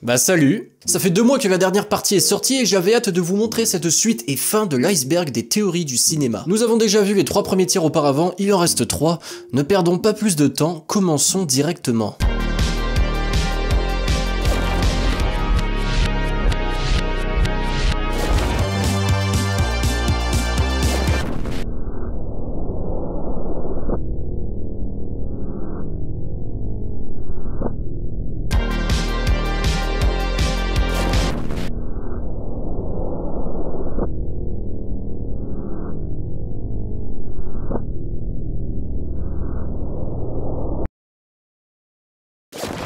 Bah salut! Ça fait 2 mois que la dernière partie est sortie et j'avais hâte de vous montrer cette suite et fin de l'iceberg des théories du cinéma. Nous avons déjà vu les 3 premiers tiers auparavant, il en reste 3. Ne perdons pas plus de temps, commençons directement.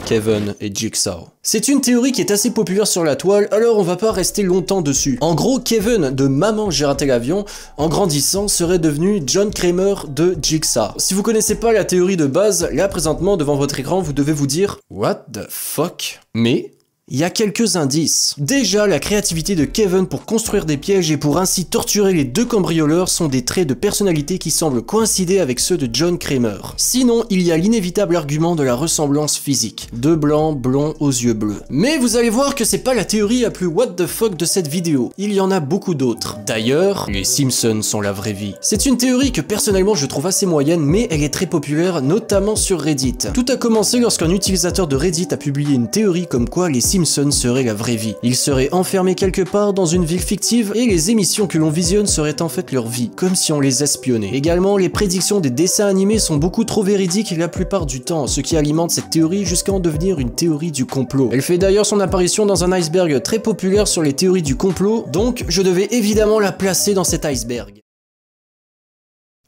Kevin et Jigsaw. C'est une théorie qui est assez populaire sur la toile, alors on va pas rester longtemps dessus. En gros, Kevin de Maman j'ai raté l'avion, en grandissant, serait devenu John Kramer de Jigsaw. Si vous connaissez pas la théorie de base, là présentement devant votre écran, vous devez vous dire « What the fuck ?» Mais il y a quelques indices. Déjà, la créativité de Kevin pour construire des pièges et pour ainsi torturer les 2 cambrioleurs sont des traits de personnalité qui semblent coïncider avec ceux de John Kramer. Sinon, il y a l'inévitable argument de la ressemblance physique. 2 blancs, blonds aux yeux bleus. Mais vous allez voir que c'est pas la théorie la plus what the fuck de cette vidéo. Il y en a beaucoup d'autres. D'ailleurs, les Simpsons sont la vraie vie. C'est une théorie que personnellement je trouve assez moyenne, mais elle est très populaire, notamment sur Reddit. Tout a commencé lorsqu'un utilisateur de Reddit a publié une théorie comme quoi les Simpson serait la vraie vie. Ils seraient enfermés quelque part dans une ville fictive et les émissions que l'on visionne seraient en fait leur vie, comme si on les espionnait. Également, les prédictions des dessins animés sont beaucoup trop véridiques la plupart du temps, ce qui alimente cette théorie jusqu'à en devenir une théorie du complot. Elle fait d'ailleurs son apparition dans un iceberg très populaire sur les théories du complot, donc je devais évidemment la placer dans cet iceberg.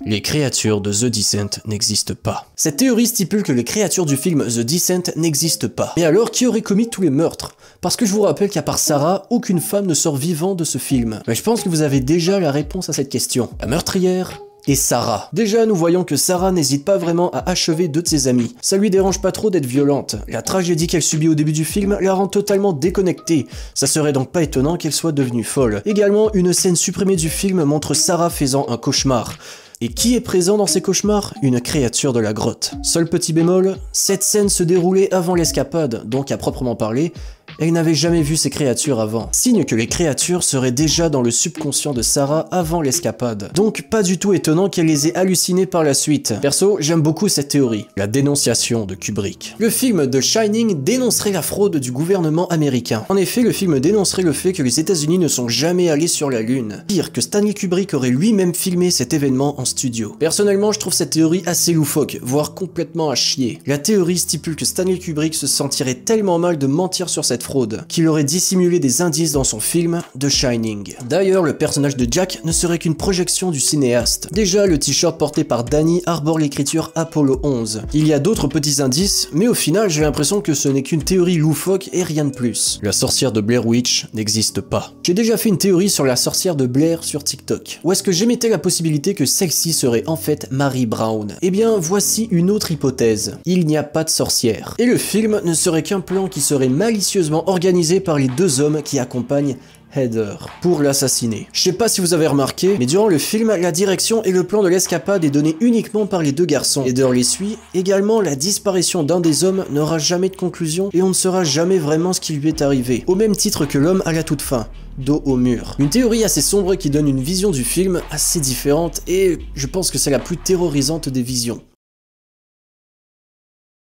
Les créatures de The Descent n'existent pas. Cette théorie stipule que les créatures du film The Descent n'existent pas. Mais alors, qui aurait commis tous les meurtres? Parce que je vous rappelle qu'à part Sarah, aucune femme ne sort vivante de ce film. Mais je pense que vous avez déjà la réponse à cette question. La meurtrière et Sarah. Déjà, nous voyons que Sarah n'hésite pas vraiment à achever 2 de ses amis. Ça lui dérange pas trop d'être violente. La tragédie qu'elle subit au début du film la rend totalement déconnectée. Ça serait donc pas étonnant qu'elle soit devenue folle. Également, une scène supprimée du film montre Sarah faisant un cauchemar. Et qui est présent dans ces cauchemars? Une créature de la grotte. Seul petit bémol, cette scène se déroulait avant l'escapade, donc à proprement parler, elle n'avait jamais vu ces créatures avant. Signe que les créatures seraient déjà dans le subconscient de Sarah avant l'escapade. Donc pas du tout étonnant qu'elle les ait hallucinées par la suite. Perso, j'aime beaucoup cette théorie. La dénonciation de Kubrick. Le film The Shining dénoncerait la fraude du gouvernement américain. En effet, le film dénoncerait le fait que les États-Unis ne sont jamais allés sur la Lune. Pire, que Stanley Kubrick aurait lui-même filmé cet événement en studio. Personnellement, je trouve cette théorie assez loufoque, voire complètement à chier. La théorie stipule que Stanley Kubrick se sentirait tellement mal de mentir sur cette fraude, qu'il aurait dissimulé des indices dans son film The Shining. D'ailleurs, le personnage de Jack ne serait qu'une projection du cinéaste. Déjà, le t-shirt porté par Danny arbore l'écriture Apollo 11. Il y a d'autres petits indices, mais au final, j'ai l'impression que ce n'est qu'une théorie loufoque et rien de plus. La sorcière de Blair Witch n'existe pas. J'ai déjà fait une théorie sur la sorcière de Blair sur TikTok, où est-ce que j'émettais la possibilité que celle-ci serait en fait Mary Brown. Eh bien, voici une autre hypothèse. Il n'y a pas de sorcière. Et le film ne serait qu'un plan qui serait malicieusement organisé par les 2 hommes qui accompagnent Heather pour l'assassiner. Je sais pas si vous avez remarqué, mais durant le film, la direction et le plan de l'escapade est donné uniquement par les 2 garçons. Heather les suit. Également, la disparition d'un des hommes n'aura jamais de conclusion et on ne saura jamais vraiment ce qui lui est arrivé. Au même titre que l'homme à la toute fin. Dos au mur. Une théorie assez sombre qui donne une vision du film assez différente et je pense que c'est la plus terrorisante des visions.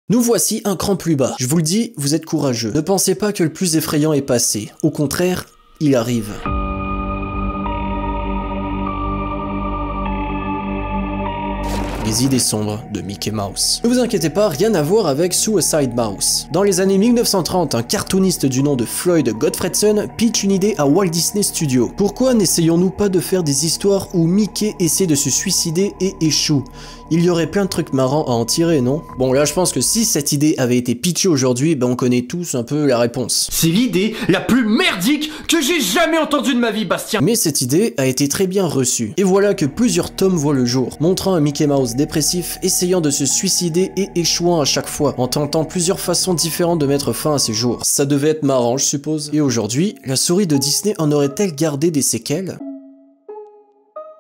Nous voici un cran plus bas. Je vous le dis, vous êtes courageux. Ne pensez pas que le plus effrayant est passé. Au contraire, il arrive. Les idées sombres de Mickey Mouse. Ne vous inquiétez pas, rien à voir avec Suicide Mouse. Dans les années 1930, un cartooniste du nom de Floyd Gottfredson pitch une idée à Walt Disney Studios. Pourquoi n'essayons-nous pas de faire des histoires où Mickey essaie de se suicider et échoue? Il y aurait plein de trucs marrants à en tirer, non? Bon, là je pense que si cette idée avait été pitchée aujourd'hui, ben on connaît tous un peu la réponse. C'est l'idée la plus merdique que j'ai jamais entendue de ma vie, Bastien. Mais cette idée a été très bien reçue. Et voilà que plusieurs tomes voient le jour, montrant un Mickey Mouse dépressif, essayant de se suicider et échouant à chaque fois, en tentant plusieurs façons différentes de mettre fin à ses jours. Ça devait être marrant, je suppose. Et aujourd'hui, la souris de Disney en aurait-elle gardé des séquelles?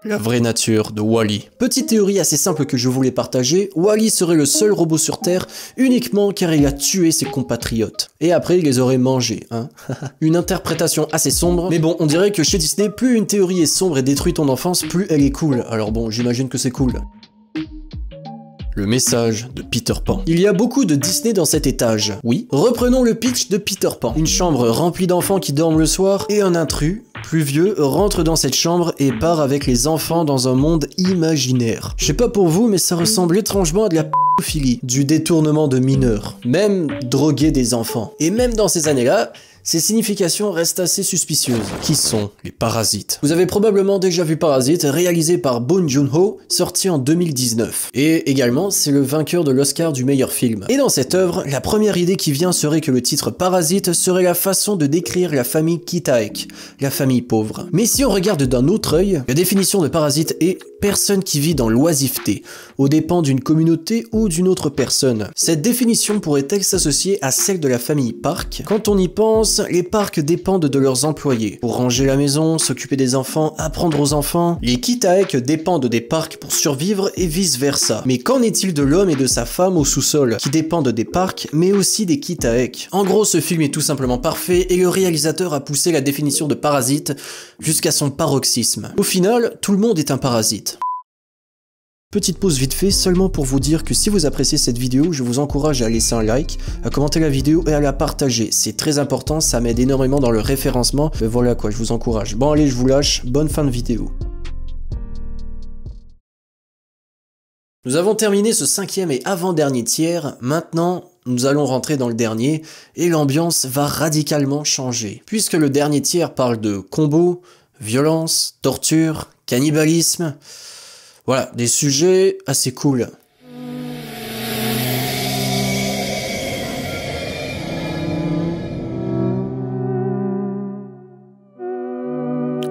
La vraie nature de Wall-E. Petite théorie assez simple que je voulais partager, Wall-E serait le seul robot sur Terre uniquement car il a tué ses compatriotes. Et après il les aurait mangés, hein. Une interprétation assez sombre, mais bon, on dirait que chez Disney, plus une théorie est sombre et détruit ton enfance, plus elle est cool. Alors bon, j'imagine que c'est cool. Le message de Peter Pan. Il y a beaucoup de Disney dans cet étage. Oui, reprenons le pitch de Peter Pan. Une chambre remplie d'enfants qui dorment le soir et un intrus, plus vieux, rentre dans cette chambre et part avec les enfants dans un monde imaginaire. Je sais pas pour vous, mais ça ressemble étrangement à de la pédophilie, du détournement de mineurs, même droguer des enfants. Et même dans ces années-là, ces significations restent assez suspicieuses. Qui sont les Parasites? Vous avez probablement déjà vu Parasite, réalisé par Bong Joon-ho, sorti en 2019. Et également, c'est le vainqueur de l'Oscar du meilleur film. Et dans cette œuvre, la première idée qui vient serait que le titre Parasite serait la façon de décrire la famille Kitaek, la famille pauvre. Mais si on regarde d'un autre œil, la définition de parasite est personne qui vit dans l'oisiveté, aux dépens d'une communauté ou d'une autre personne. Cette définition pourrait-elle s'associer à celle de la famille Park? Quand on y pense, les parcs dépendent de leurs employés. Pour ranger la maison, s'occuper des enfants, apprendre aux enfants. Les Kitaek dépendent des parcs pour survivre et vice versa. Mais qu'en est-il de l'homme et de sa femme au sous-sol, qui dépendent des parcs, mais aussi des Kitaek? En gros, ce film est tout simplement parfait et le réalisateur a poussé la définition de parasite jusqu'à son paroxysme. Au final, tout le monde est un parasite. Petite pause vite fait, seulement pour vous dire que si vous appréciez cette vidéo, je vous encourage à laisser un like, à commenter la vidéo et à la partager. C'est très important, ça m'aide énormément dans le référencement. Mais voilà quoi, je vous encourage. Bon allez, je vous lâche, bonne fin de vidéo. Nous avons terminé ce 5e et avant-dernier tiers, maintenant nous allons rentrer dans le dernier, et l'ambiance va radicalement changer. Puisque le dernier tiers parle de combo, violence, torture, cannibalisme... Voilà, des sujets assez cool.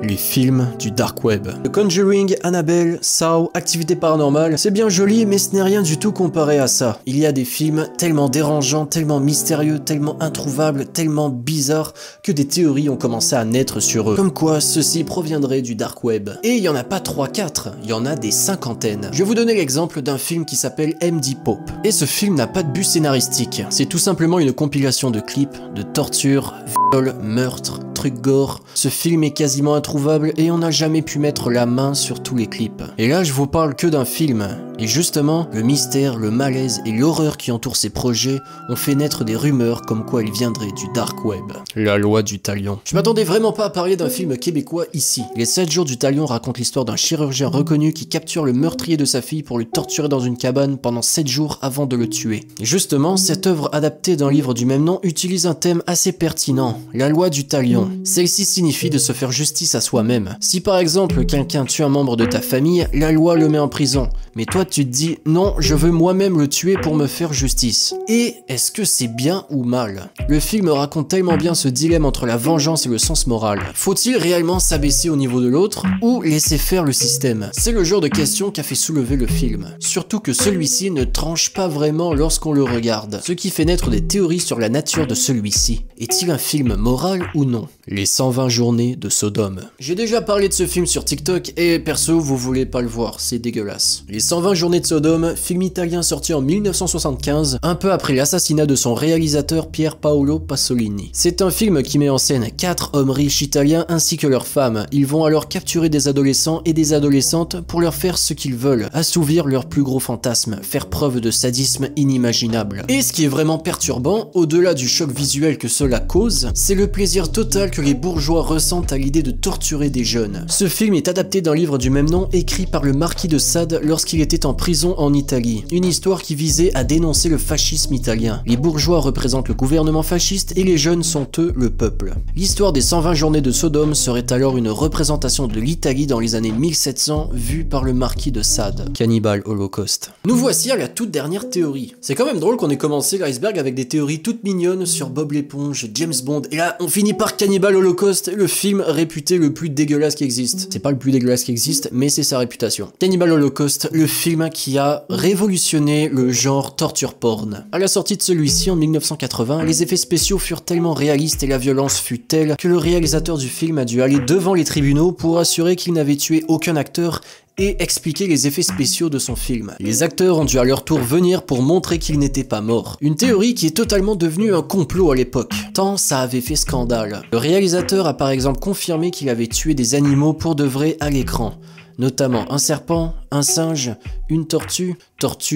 Les films du Dark Web. The Conjuring, Annabelle, Saw, Activité Paranormale, c'est bien joli, mais ce n'est rien du tout comparé à ça. Il y a des films tellement dérangeants, tellement mystérieux, tellement introuvables, tellement bizarres, que des théories ont commencé à naître sur eux. Comme quoi, ceci proviendrait du Dark Web. Et il y en a pas 3-4, il y en a des cinquantaines. Je vais vous donner l'exemple d'un film qui s'appelle MD Pope. Et ce film n'a pas de but scénaristique. C'est tout simplement une compilation de clips, de torture, viol, meurtre, trucs gore. Ce film est quasiment introuvable et on n'a jamais pu mettre la main sur tous les clips. Et là je vous parle que d'un film. Et justement, le mystère, le malaise et l'horreur qui entourent ces projets ont fait naître des rumeurs comme quoi ils viendraient du Dark Web. La loi du talion. Je m'attendais vraiment pas à parler d'un film québécois ici. Les 7 jours du talion racontent l'histoire d'un chirurgien reconnu qui capture le meurtrier de sa fille pour le torturer dans une cabane pendant 7 jours avant de le tuer. Et justement, cette œuvre adaptée d'un livre du même nom utilise un thème assez pertinent, la loi du talion. Celle-ci signifie de se faire justice à soi-même. Si par exemple quelqu'un tue un membre de ta famille, la loi le met en prison. Mais toi tu te dis non, je veux moi-même le tuer pour me faire justice. Et est-ce que c'est bien ou mal? Le film raconte tellement bien ce dilemme entre la vengeance et le sens moral. Faut-il réellement s'abaisser au niveau de l'autre ou laisser faire le système? C'est le genre de question qu'a fait soulever le film. Surtout que celui-ci ne tranche pas vraiment lorsqu'on le regarde, ce qui fait naître des théories sur la nature de celui-ci. Est-il un film moral ou non? Les 120 journées de Sodome. J'ai déjà parlé de ce film sur TikTok et perso vous voulez pas le voir, c'est dégueulasse. Les 120 journées de Sodome, film italien sorti en 1975, un peu après l'assassinat de son réalisateur Pier Paolo Pasolini. C'est un film qui met en scène 4 hommes riches italiens ainsi que leurs femmes. Ils vont alors capturer des adolescents et des adolescentes pour leur faire ce qu'ils veulent, assouvir leurs plus gros fantasmes, faire preuve de sadisme inimaginable. Et ce qui est vraiment perturbant, au-delà du choc visuel que cela cause, c'est le plaisir total que les bourgeois ressentent à l'idée de torturer des jeunes. Ce film est adapté d'un livre du même nom écrit par le marquis de Sade lorsqu'il était en prison en Italie. Une histoire qui visait à dénoncer le fascisme italien. Les bourgeois représentent le gouvernement fasciste et les jeunes sont eux le peuple. L'histoire des 120 journées de Sodome serait alors une représentation de l'Italie dans les années 1700 vue par le marquis de Sade. Cannibal Holocaust. Nous voici à la toute dernière théorie. C'est quand même drôle qu'on ait commencé l'iceberg avec des théories toutes mignonnes sur Bob l'éponge, James Bond, et là on finit par Cannibal Holocaust, le film réputé le plus dégueulasse qui existe. C'est pas le plus dégueulasse qui existe, mais c'est sa réputation. Cannibal Holocaust, le film film qui a révolutionné le genre torture porn. À la sortie de celui-ci en 1980, les effets spéciaux furent tellement réalistes et la violence fut telle que le réalisateur du film a dû aller devant les tribunaux pour assurer qu'il n'avait tué aucun acteur et expliquer les effets spéciaux de son film. Les acteurs ont dû à leur tour venir pour montrer qu'ils n'étaient pas morts. Une théorie qui est totalement devenue un complot à l'époque, tant ça avait fait scandale. Le réalisateur a par exemple confirmé qu'il avait tué des animaux pour de vrai à l'écran, notamment un serpent, un singe, une tortue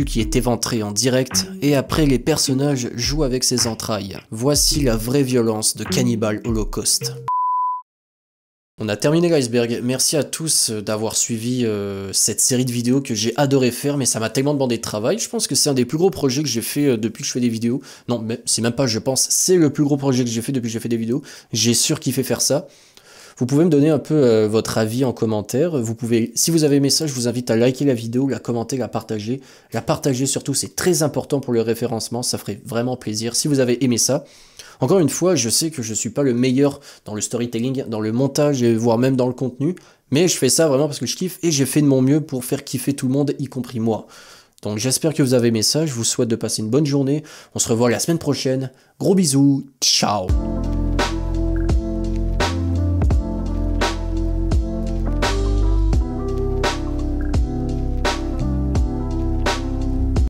qui est éventrée en direct, et après les personnages jouent avec ses entrailles. Voici la vraie violence de Cannibal Holocaust. On a terminé l'iceberg, merci à tous d'avoir suivi cette série de vidéos que j'ai adoré faire, mais ça m'a tellement demandé de travail. Je pense que c'est un des plus gros projets que j'ai fait depuis que je fais des vidéos. Non, c'est même pas je pense, c'est le plus gros projet que j'ai fait depuis que j'ai fait des vidéos. J'ai surkiffé faire ça. Vous pouvez me donner un peu votre avis en commentaire. Vous pouvez, si vous avez aimé ça, je vous invite à liker la vidéo, la commenter, la partager. La partager surtout, c'est très important pour le référencement, ça ferait vraiment plaisir si vous avez aimé ça. Encore une fois, je sais que je suis pas le meilleur dans le storytelling, dans le montage et voire même dans le contenu, mais je fais ça vraiment parce que je kiffe et j'ai fait de mon mieux pour faire kiffer tout le monde, y compris moi. Donc j'espère que vous avez aimé ça, je vous souhaite de passer une bonne journée, on se revoit la semaine prochaine, gros bisous, ciao.